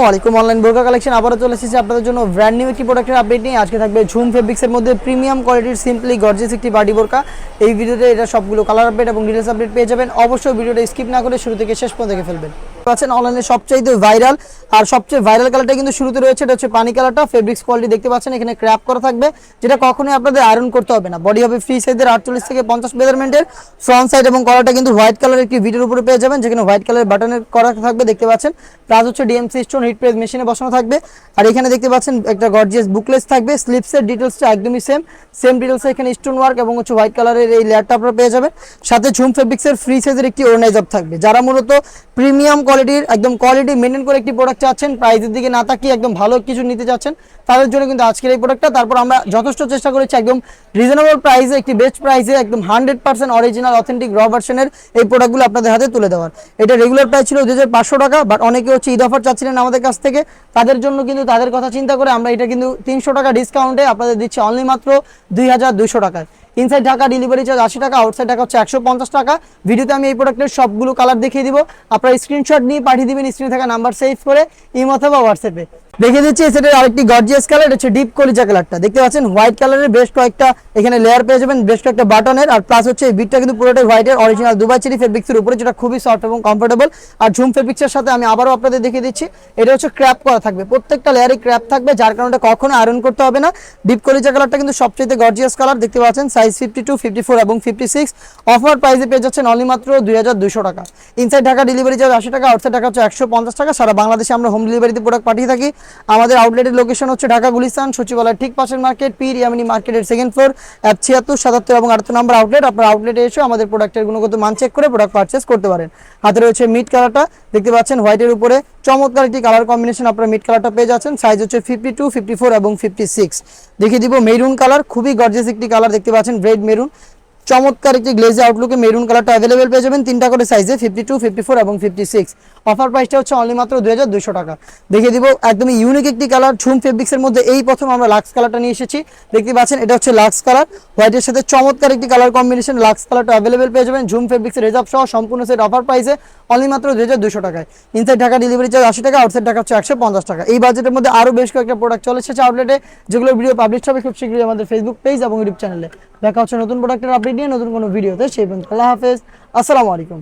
আলাইকুম অনলাইন বোরকা কালেকশন আবারও চলে এসেছে আপনাদের জন্য ব্র্যান্ড নিউ একটি প্রোডাক্টের আপডেট নিয়ে। আজকে থাকবে ঝুম ফেব্রিক্সের মধ্যে প্রিমিয়াম কোয়ালিটির সিম্পলি গর্জিয়াস একটি বাডি বোরকা। এই ভিডিওতে এটা সবগুলো কালার আপডেট এবং ডিটেইলস আপডেট পেয়ে যাবেন। অবশ্যই ভিডিওটা স্কিপ না করে শুরু থেকে শেষ পর্যন্ত দেখে ফেলবেন। পাচ্ছেন অনলাইনে সবচাইতে ভাইরাল আর সবচেয়ে ভাইরাল কালারটা কিন্তু শুরুতে রয়েছে, এটা হচ্ছে পানি কালারটা। ফেব্রিক্স কোয়ালিটি দেখতে পাচ্ছেন, এখানে ক্র্যাপ করা থাকবে, যেটা কখনোই আপনাদের আয়রন করতে হবে না। বডি হবে ফ্রি সাইজের 48 থেকে 50 মেজারমেন্টের। ফ্রন্ট সাইড এবং কলারটা কিন্তু হোয়াইট কালারের একটি ভিডিওর উপরে পেয়ে যাবেন, যেখানে হোয়াইট কালারের বাটনের করা থাকবে দেখতে পাচ্ছেন। প্লাস হচ্ছে ডিএমসি স্টোন হিট প্রেস মেশিনে বসানো থাকবে। আর এখানে দেখতে পাচ্ছেন একটা গর্জিয়াস বুকলেস থাকবে। স্লিপসের ডিটেলসটা একদমই সেম ডিটেলসে এখানে স্টোন ওয়ার্ক এবং হচ্ছে হোয়াইট কালারের এই লেয়ারটা আপনারা পেয়ে যাবেন। সাথে ঝুম ফেব্রিক্সের ফ্রি সাইজের একটি অর্গানাইজার থাকবে। যারা মূলত প্রিমিয়াম কোয়ালিটির একদম কোয়ালিটি মেনটেন করে একটি প্রোডাক্ট চাচ্ছেন, প্রাইসের দিকে না তাকিয়ে একদম ভালো কিছু নিতে চাচ্ছেন, তাদের জন্য কিন্তু আজকের এই প্রোডাক্টটা। তারপর আমরা যথেষ্ট চেষ্টা করেছি একদম রিজনেবল প্রাইসে, একটি বেস্ট প্রাইসে, একদম 100% অরিজিনাল অথেন্টিক র ভার্সনের এই প্রোডাক্টগুলো আপনাদের হাতে তুলে দেওয়ার। এটা রেগুলার প্রাইস ছিল 2500 টাকা, বাট অনেকে হচ্ছে ঈদ অফার চাচ্ছিলেন আমাদের কাছ থেকে, তাদের জন্য কিন্তু তাদের কথা চিন্তা করে আমরা এটা কিন্তু 300 টাকা ডিসকাউন্টে আপনাদের দিচ্ছি অনলি মাত্র 2200 টাকায়। ইনসাইড ঢাকা ডেলিভারি চার্জ 80 টাকা, আউটসাইড ঢাকা হচ্ছে 150 টাকা। ভিডিওতে আমি এই প্রোডাক্টের সবগুলো কালার দেখিয়ে দিব, আপনারা স্ক্রিনশট নিয়ে পাঠিয়ে দিবেন স্ক্রিনে থাকা নাম্বার সেভ করে ইমো অথবা হোয়াটসঅ্যাপে। দেখে দিচ্ছি সেটার আরেকটি গর্জিয়াস কালার, হচ্ছে ডিপ কলিজা কালারটা। দেখতে পাচ্ছেন হোয়াইট কালারের বেশ কয়েকটা এখানে লেয়ার পেয়ে যাবেন, বেশ কয়েকটা বাটনের। আর প্লাস হচ্ছে এই বিটটা কিন্তু পুরোটাই হোয়াইটের অরিজিনাল দুবাই চেরি ফেব্রিক্সের উপরে, যেটা খুবই সফট এবং কমফোর্টেবল। আর ঝুম ফেব্রিক্সের সাথে আমি আবারও আপনাদের দেখিয়ে দিচ্ছি, এটা হচ্ছে ক্র্যাপ করা থাকবে, প্রত্যেকটা লেয়ারে ক্র্যাপ থাকবে, যার কারণে কখনো আয়রন করতে হবে না। ডিপ কলিজা কালারটা কিন্তু সবচেয়ে গর্জিয়াস কালার। দেখতে পাচ্ছেন সাইজ 52, 54 এবং 56। অফার প্রাইসে পেয়ে যাচ্ছেন অনলি মাত্র 2200 টাকা। ইনসাইড ঢাকা ডেলিভারি চার্জ 80 টাকা, আউটসাইড ঢাকা হচ্ছে 150 টাকা। সারা বাংলাদেশে আমরা হোম ডেলিভারিতে প্রোডাক্ট পাঠিয়ে থাকি। আমাদের আউটলেটের লোকেশন হচ্ছে ঢাকা গুলিস্তান, সচিবালয়ের ঠিক পাশের মার্কেট, পীর ইয়ামিনী মার্কেটের সেকেন্ড ফ্লোর, 76, 77 এবং 78 নম্বর আউটলেট। আপনার আউটলেটে এসে আমাদের প্রোডাক্টের গুণগত মান চেক করে প্রোডাক্ট পারচেস করতে পারেন। হাতে রয়েছে মিড কালারটা, দেখতে পাচ্ছেন হোয়াইটের উপরে চমৎকার একটি কালার কম্বিনেশন। আপনারা মিড কালারটা পেয়ে যাচ্ছেন, সাইজ হচ্ছে 52, 54 এবং 56। দেখিয়ে দিব মেরুন কালার, খুবই গর্জিয়াস একটি কালার। দেখতে পাচ্ছেন রেড মেরুন, চমৎকার একটি গ্লেজি আউটলুকে মেরুন কালারটা অ্যাভেলেবেল পেয়ে যাবেন, 3টা করে সাইজে 52, 54 এবং 56। অফার প্রাইসটা হচ্ছে অনলি মাত্র 2200 টাকা। দেখিয়ে দিব একদমই ইউনিক একটি কালার ঝুম ফেব্রিক্সের মধ্যে। এই প্রথম আমরা লাক্স কালারটা নিয়ে এসেছি, দেখতে পাচ্ছেন এটা হচ্ছে লাক্স কালার, হোয়াইটের সাথে চমৎকার একটি কালার কম্বিনেশন। লাক্স কালারটা অ্যাভেলেবেল পেয়ে যাবেন ঝুম ফেব্রিক্সের রেজার্ভ সহ সম্পূর্ণ সেট অফার প্রাইসে অনলি মাত্র 2200 টাকায়। ইনসাইড ঢাকা ডেলিভারি চার্জ 80 টাকা, আউটসাইড ঢাকা হচ্ছে 150 টাকা। এই বাজেটের মধ্যে আরও বেশ কয়েকটা প্রোডাক্ট চলে এসেছে আউটলেটে, যেগুলো ভিডিও পাবলিশ হবে খুব শীঘ্রই আমাদের ফেসবুক পেজ এবং ইউটিউব চ্যানেলে। দেখা হচ্ছে নতুন প্রোডাক্টের আপডেট নিয়ে নতুন কোনো ভিডিওতে। সেই পর্যন্ত আল্লাহ হাফেজ, আসসালামু আলাইকুম।